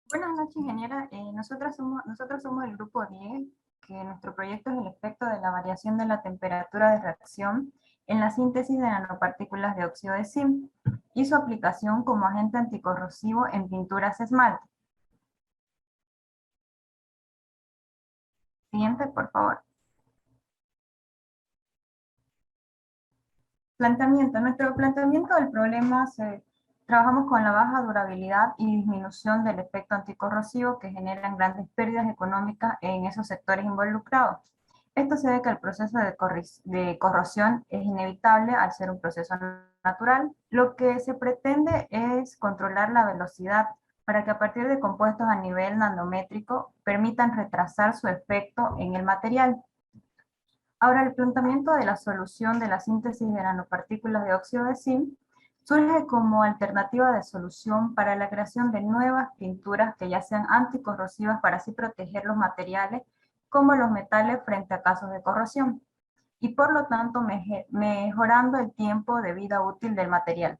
Buenas noches, ingeniera. Nosotros somos el grupo 10, que nuestro proyecto es el efecto de la variación de la temperatura de reacción en la síntesis de nanopartículas de óxido de zinc y su aplicación como agente anticorrosivo en pinturas esmalte. Siguiente, por favor. Planteamiento. Nuestro planteamiento del problema trabajamos con la baja durabilidad y disminución del efecto anticorrosivo que generan grandes pérdidas económicas en esos sectores involucrados. Esto se debe que el proceso de corrosión es inevitable al ser un proceso natural. Lo que se pretende es controlar la velocidad para que a partir de compuestos a nivel nanométrico permitan retrasar su efecto en el material. Ahora, el planteamiento de la solución de la síntesis de nanopartículas de óxido de zinc surge como alternativa de solución para la creación de nuevas pinturas que ya sean anticorrosivas para así proteger los materiales como los metales frente a casos de corrosión y por lo tanto mejorando el tiempo de vida útil del material.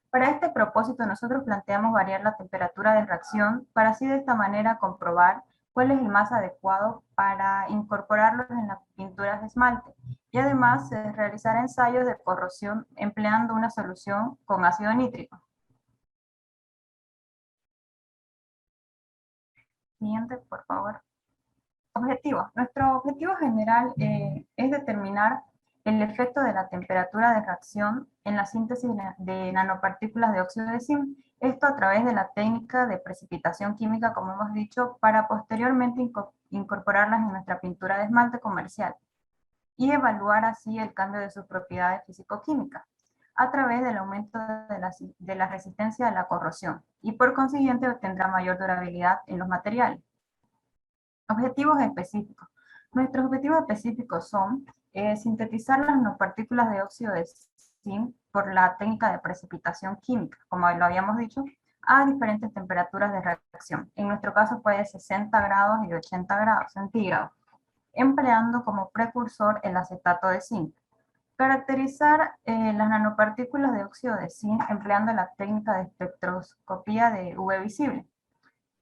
Para este propósito, nosotros planteamos variar la temperatura de reacción para así de esta manera comprobar cuál es el más adecuado para incorporarlos en las pinturas de esmalte y además realizar ensayos de corrosión empleando una solución con ácido nítrico. Siguiente, por favor. Objetivo. Nuestro objetivo general es determinar el efecto de la temperatura de reacción en la síntesis de nanopartículas de óxido de zinc. Esto a través de la técnica de precipitación química, como hemos dicho, para posteriormente incorporarlas en nuestra pintura de esmalte comercial y evaluar así el cambio de sus propiedades físico-químicas a través del aumento de la resistencia a la corrosión y por consiguiente obtendrá mayor durabilidad en los materiales. Objetivos específicos. Nuestros objetivos específicos son sintetizar las nanopartículas de óxido de zinc por la técnica de precipitación química, como lo habíamos dicho, a diferentes temperaturas de reacción. En nuestro caso puede 60 grados y 80 grados centígrados, empleando como precursor el acetato de zinc. Caracterizar las nanopartículas de óxido de zinc empleando la técnica de espectroscopía de UV visible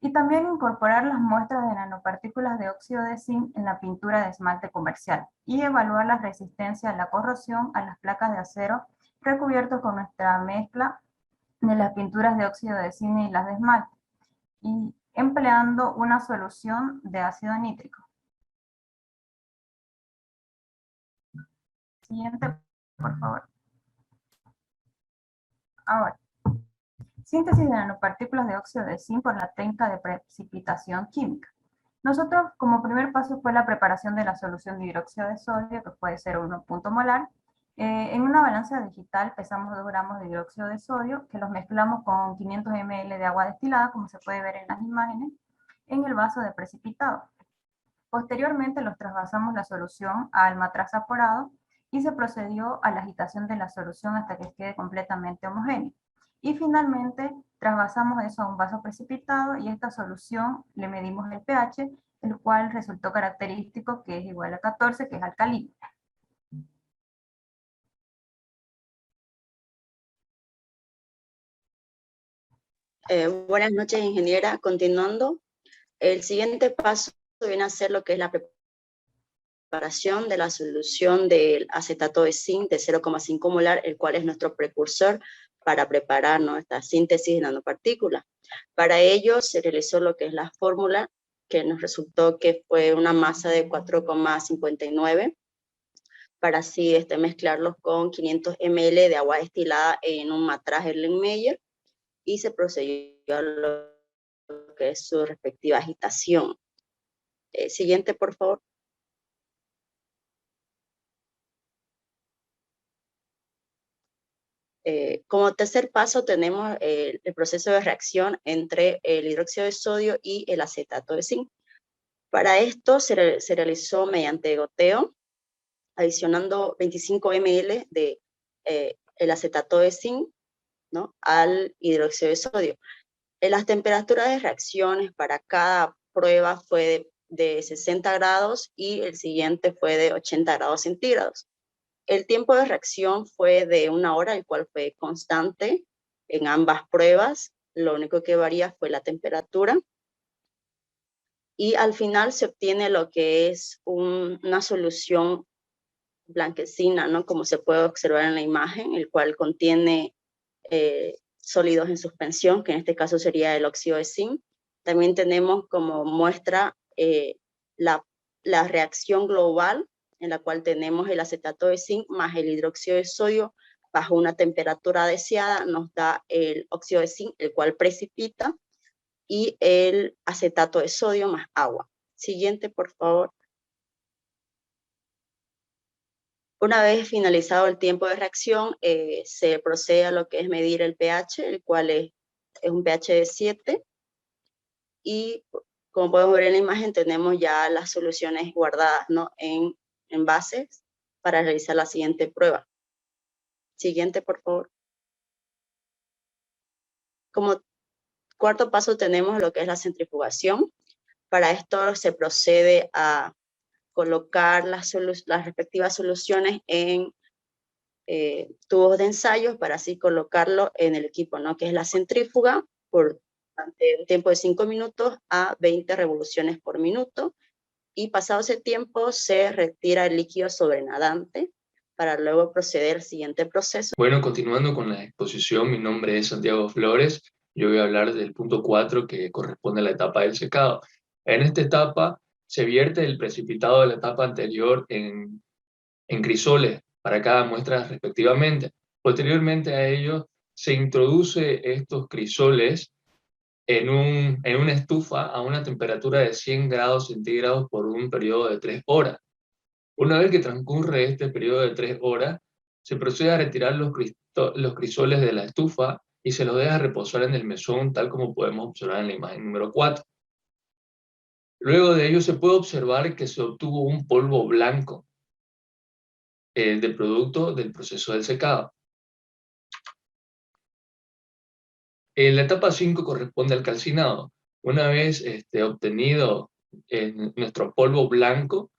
y también incorporar las muestras de nanopartículas de óxido de zinc en la pintura de esmalte comercial y evaluar la resistencia a la corrosión a las placas de acero recubiertos con nuestra mezcla de las pinturas de óxido de zinc y las de esmalte, y empleando una solución de ácido nítrico. Siguiente, por favor. Ahora, síntesis de nanopartículas de óxido de zinc por la técnica de precipitación química. Nosotros, como primer paso, fue la preparación de la solución de hidróxido de sodio, que puede ser 1 punto molar. En una balanza digital pesamos 2 gramos de hidróxido de sodio, que los mezclamos con 500 ml de agua destilada, como se puede ver en las imágenes, en el vaso de precipitado. Posteriormente los trasvasamos la solución al matraz aporado y se procedió a la agitación de la solución hasta que quede completamente homogénea. Y finalmente trasvasamos eso a un vaso precipitado y esta solución le medimos el pH, el cual resultó característico que es igual a 14, que es alcalino. Buenas noches, ingeniera. Continuando, el siguiente paso viene a ser lo que es la preparación de la solución del acetato de zinc de 0,5 molar, el cual es nuestro precursor para preparar nuestra síntesis de nanopartículas. Para ello se realizó lo que es la fórmula, que nos resultó que fue una masa de 4,59, para así mezclarlos con 500 ml de agua destilada en un matraz Erlenmeyer, y se procedió a lo que es su respectiva agitación. Siguiente, por favor. Como tercer paso tenemos el proceso de reacción entre el hidróxido de sodio y el acetato de zinc. Para esto se realizó mediante goteo, adicionando 25 ml de el acetato de zinc, ¿no?, al hidróxido de sodio. Las temperaturas de reacciones para cada prueba fue de 60 grados y el siguiente fue de 80 grados centígrados. El tiempo de reacción fue de 1 hora, el cual fue constante en ambas pruebas. Lo único que varía fue la temperatura. y al final se obtiene lo que es una solución blanquecina, ¿no? Como se puede observar en la imagen, el cual contiene sólidos en suspensión, que en este caso sería el óxido de zinc. También tenemos como muestra la reacción global, en la cual tenemos el acetato de zinc más el hidróxido de sodio bajo una temperatura deseada, nos da el óxido de zinc, el cual precipita, y el acetato de sodio más agua. Siguiente, por favor. Una vez finalizado el tiempo de reacción, se procede a lo que es medir el pH, el cual es un pH de 7. Y como podemos ver en la imagen, tenemos ya las soluciones guardadas, ¿no? en envases para realizar la siguiente prueba. Siguiente, por favor. Como cuarto paso tenemos lo que es la centrifugación. Para esto se procede a colocar las respectivas soluciones en tubos de ensayos para así colocarlo en el equipo, ¿no? Que es la centrífuga por un tiempo de 5 minutos a 20 revoluciones por minuto, y pasado ese tiempo se retira el líquido sobrenadante para luego proceder al siguiente proceso. Bueno, continuando con la exposición, mi nombre es Santiago Flores. Yo voy a hablar del punto 4 que corresponde a la etapa del secado. En esta etapa se vierte el precipitado de la etapa anterior en crisoles para cada muestra respectivamente. Posteriormente a ello se introduce estos crisoles en una estufa a una temperatura de 100 grados centígrados por un periodo de 3 horas. Una vez que transcurre este periodo de 3 horas, se procede a retirar los crisoles de la estufa y se los deja reposar en el mesón, tal como podemos observar en la imagen número 4. Luego de ello se puede observar que se obtuvo un polvo blanco de producto del proceso del secado. La etapa 5 corresponde al calcinado. Una vez obtenido nuestro polvo blanco,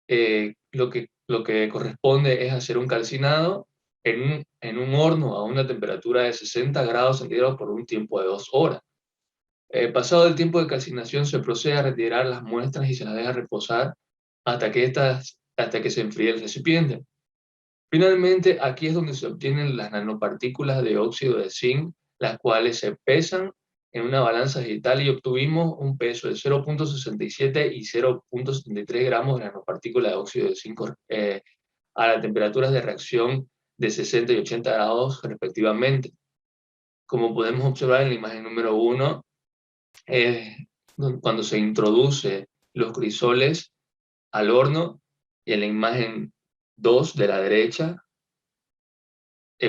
lo que corresponde es hacer un calcinado en un horno a una temperatura de 60 grados centígrados por un tiempo de 2 horas. Pasado el tiempo de calcinación, se procede a retirar las muestras y se las deja reposar hasta que se enfríe el recipiente. Finalmente, aquí es donde se obtienen las nanopartículas de óxido de zinc, las cuales se pesan en una balanza digital y obtuvimos un peso de 0.67 y 0.73 gramos de nanopartículas de óxido de zinc a las temperaturas de reacción de 60 y 80 grados respectivamente. Como podemos observar en la imagen número 1, cuando se introduce los crisoles al horno, y en la imagen 2 de la derecha,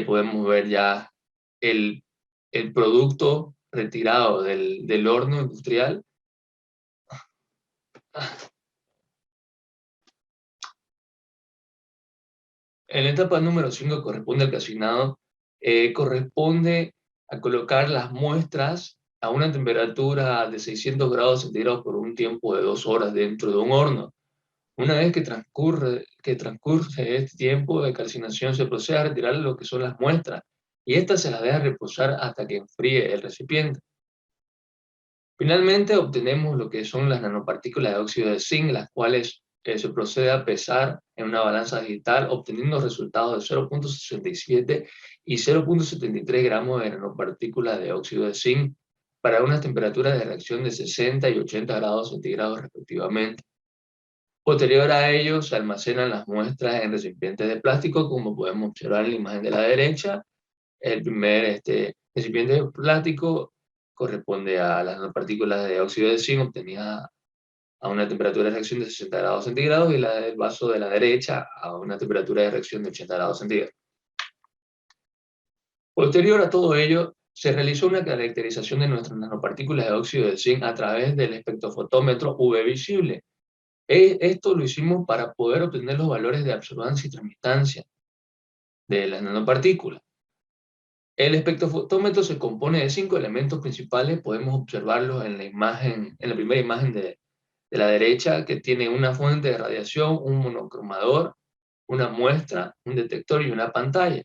podemos ver ya el producto retirado del horno industrial. En la etapa número 5 corresponde al calcinado, corresponde a colocar las muestras a una temperatura de 600 grados centígrados por un tiempo de 2 horas dentro de un horno. Una vez que transcurre este tiempo de calcinación, se procede a retirar lo que son las muestras y estas se las deja reposar hasta que enfríe el recipiente. Finalmente obtenemos lo que son las nanopartículas de óxido de zinc, las cuales se procede a pesar en una balanza digital, obteniendo resultados de 0.67 y 0.73 gramos de nanopartículas de óxido de zinc para unas temperaturas de reacción de 60 y 80 grados centígrados respectivamente. Posterior a ello, se almacenan las muestras en recipientes de plástico, como podemos observar en la imagen de la derecha. El primer recipiente de plástico corresponde a las nanopartículas de óxido de zinc obtenidas a una temperatura de reacción de 60 grados centígrados, y la del vaso de la derecha a una temperatura de reacción de 80 grados centígrados. Posterior a todo ello, se realizó una caracterización de nuestras nanopartículas de óxido de zinc a través del espectrofotómetro UV visible. Esto lo hicimos para poder obtener los valores de absorbancia y transmitancia de las nanopartículas. El espectrofotómetro se compone de 5 elementos principales. Podemos observarlos en la primera imagen de la derecha, que tiene una fuente de radiación, un monocromador, una muestra, un detector y una pantalla.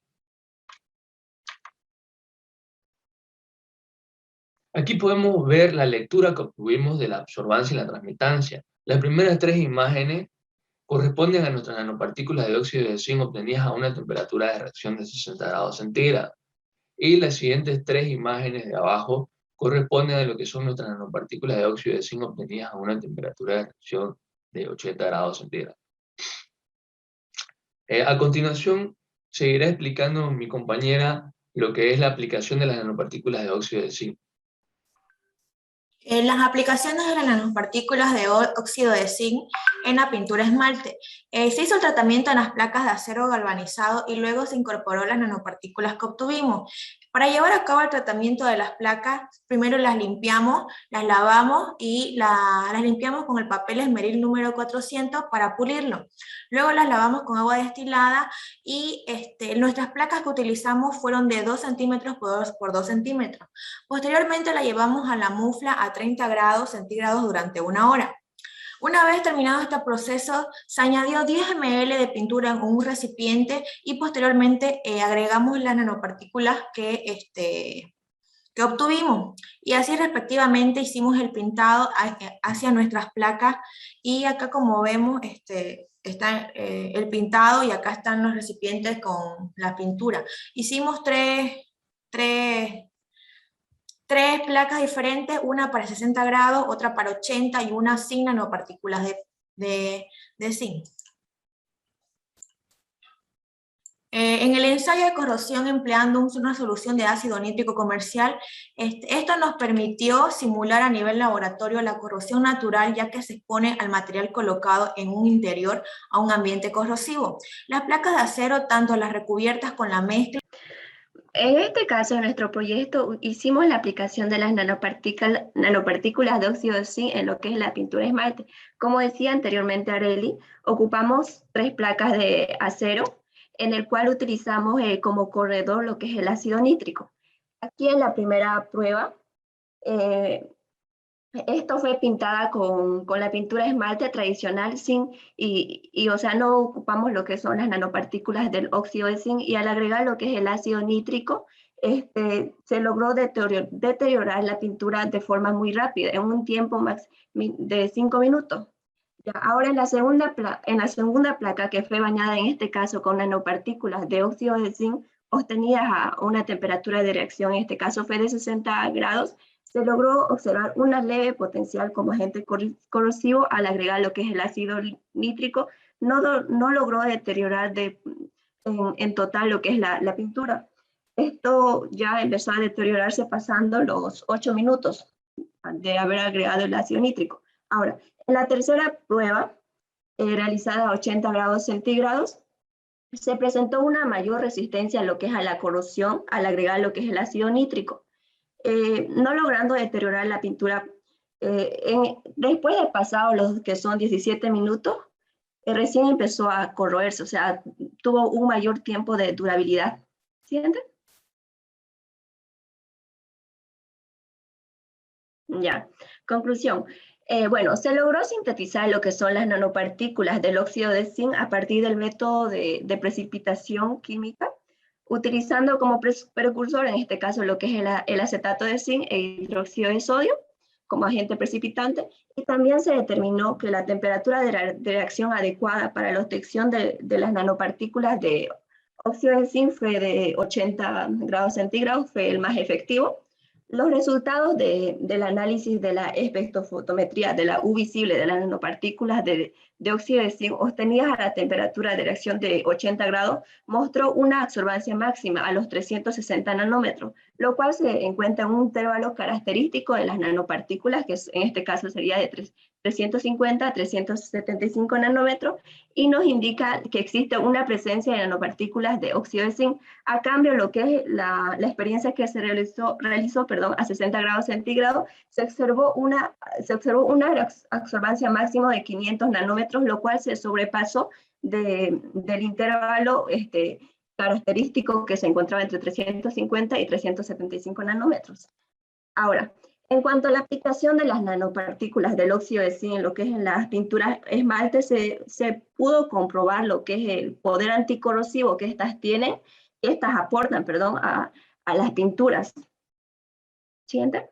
Aquí podemos ver la lectura que obtuvimos de la absorbancia y la transmitancia. Las primeras 3 imágenes corresponden a nuestras nanopartículas de óxido de zinc obtenidas a una temperatura de reacción de 60 grados centígrados. Y las siguientes 3 imágenes de abajo corresponden a lo que son nuestras nanopartículas de óxido de zinc obtenidas a una temperatura de reacción de 80 grados centígrados. A continuación, seguirá explicando mi compañera lo que es la aplicación de las nanopartículas de óxido de zinc. Las aplicaciones de las nanopartículas de óxido de zinc en la pintura esmalte. Se hizo el tratamiento en las placas de acero galvanizado y luego se incorporó las nanopartículas que obtuvimos. Para llevar a cabo el tratamiento de las placas, primero las limpiamos, las lavamos y las limpiamos con el papel esmeril número 400 para pulirlo. Luego las lavamos con agua destilada y nuestras placas que utilizamos fueron de 2 centímetros por 2 centímetros. Posteriormente la llevamos a la mufla a 30 grados centígrados durante 1 hora. Una vez terminado este proceso, se añadió 10 ml de pintura en un recipiente y posteriormente agregamos las nanopartículas que obtuvimos. Y así respectivamente hicimos el pintado hacia nuestras placas y acá como vemos está el pintado y acá están los recipientes con la pintura. Hicimos tres placas diferentes, una para 60 grados, otra para 80 y una sin nanopartículas de zinc. En el ensayo de corrosión empleando una solución de ácido nítrico comercial, esto nos permitió simular a nivel laboratorio la corrosión natural, ya que se expone al material colocado en un interior a un ambiente corrosivo. Las placas de acero, tanto las recubiertas con la mezcla. En este caso, en nuestro proyecto, hicimos la aplicación de las nanopartículas de óxido de zinc en lo que es la pintura esmalte. Como decía anteriormente Arely, ocupamos 3 placas de acero, en el cual utilizamos como corredor lo que es el ácido nítrico. Aquí en la primera prueba, esto fue pintada con la pintura esmalte tradicional zinc o sea, no ocupamos lo que son las nanopartículas del óxido de zinc y al agregar lo que es el ácido nítrico, se logró deteriorar la pintura de forma muy rápida, en un tiempo de 5 minutos. Ya, ahora en la segunda placa que fue bañada en este caso con nanopartículas de óxido de zinc obtenidas a una temperatura de reacción, en este caso fue de 60 grados, se logró observar una leve potencial como agente corrosivo al agregar lo que es el ácido nítrico. No logró deteriorar en total lo que es la pintura. Esto ya empezó a deteriorarse pasando los 8 minutos de haber agregado el ácido nítrico. Ahora, en la tercera prueba, realizada a 80 grados centígrados, se presentó una mayor resistencia a lo que es a la corrosión al agregar lo que es el ácido nítrico. No logrando deteriorar la pintura. Después de pasado los que son 17 minutos, recién empezó a corroerse, o sea, tuvo un mayor tiempo de durabilidad. ¿Sienten? Ya, conclusión. Bueno, se logró sintetizar lo que son las nanopartículas del óxido de zinc a partir del método de precipitación química, utilizando como precursor, en este caso, lo que es el acetato de zinc e hidróxido de sodio como agente precipitante, y también se determinó que la temperatura de reacción adecuada para la obtención de las nanopartículas de óxido de zinc fue de 80 grados centígrados, fue el más efectivo. Los resultados del análisis de la espectrofotometría de la U visible de las nanopartículas de óxido de zinc obtenidas a la temperatura de reacción de 80 grados mostró una absorbancia máxima a los 360 nanómetros, lo cual se encuentra en un intervalo característico de las nanopartículas, que en este caso sería de 350 a 375 nanómetros, y nos indica que existe una presencia de nanopartículas de óxido de zinc. A cambio, lo que es la experiencia que se realizó a 60 grados centígrados, se observó una absorbancia máxima de 500 nanómetros, lo cual se sobrepasó del intervalo característico que se encontraba entre 350 y 375 nanómetros. Ahora, en cuanto a la aplicación de las nanopartículas del óxido de zinc en lo que es en las pinturas esmalte, se pudo comprobar lo que es el poder anticorrosivo que estas aportan, a las pinturas. Siguiente.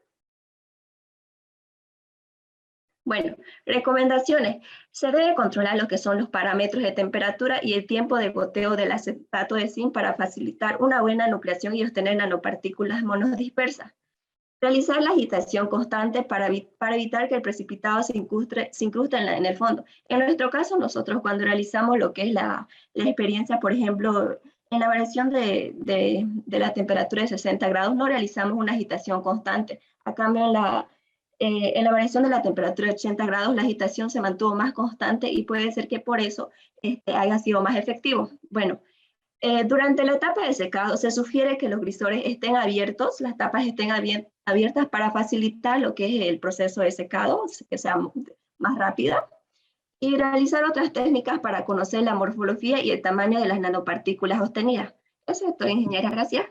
Bueno, recomendaciones. Se debe controlar lo que son los parámetros de temperatura y el tiempo de goteo del acetato de zinc para facilitar una buena nucleación y obtener nanopartículas monodispersas. Realizar la agitación constante para evitar que el precipitado se incruste en el fondo. En nuestro caso, nosotros cuando realizamos lo que es la experiencia, por ejemplo, en la variación de la temperatura de 60 grados, no realizamos una agitación constante. A cambio, en la variación de la temperatura de 80 grados, la agitación se mantuvo más constante y puede ser que por eso haya sido más efectivo. Bueno, durante la etapa de secado se sugiere que los grisores estén abiertos, las tapas estén abiertas para facilitar lo que es el proceso de secado, que sea más rápida, y realizar otras técnicas para conocer la morfología y el tamaño de las nanopartículas obtenidas. Eso es todo, ingeniera. Gracias.